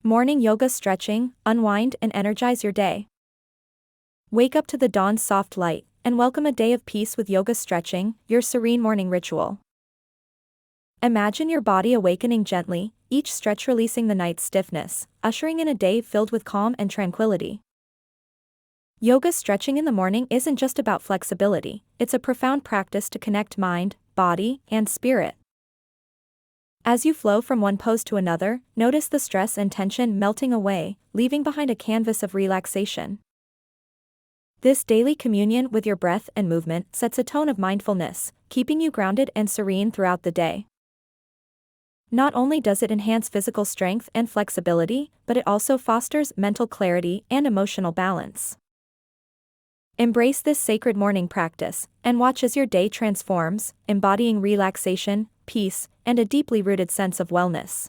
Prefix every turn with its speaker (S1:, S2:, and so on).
S1: Morning yoga stretching, unwind and energize your day. Wake up to the dawn's soft light, and welcome a day of peace with yoga stretching, your serene morning ritual. Imagine your body awakening gently, each stretch releasing the night's stiffness, ushering in a day filled with calm and tranquility. Yoga stretching in the morning isn't just about flexibility, it's a profound practice to connect mind, body, and spirit. As you flow from one pose to another, notice the stress and tension melting away, leaving behind a canvas of relaxation. This daily communion with your breath and movement sets a tone of mindfulness, keeping you grounded and serene throughout the day. Not only does it enhance physical strength and flexibility, but it also fosters mental clarity and emotional balance. Embrace this sacred morning practice, and watch as your day transforms, embodying relaxation, peace, and a deeply rooted sense of wellness.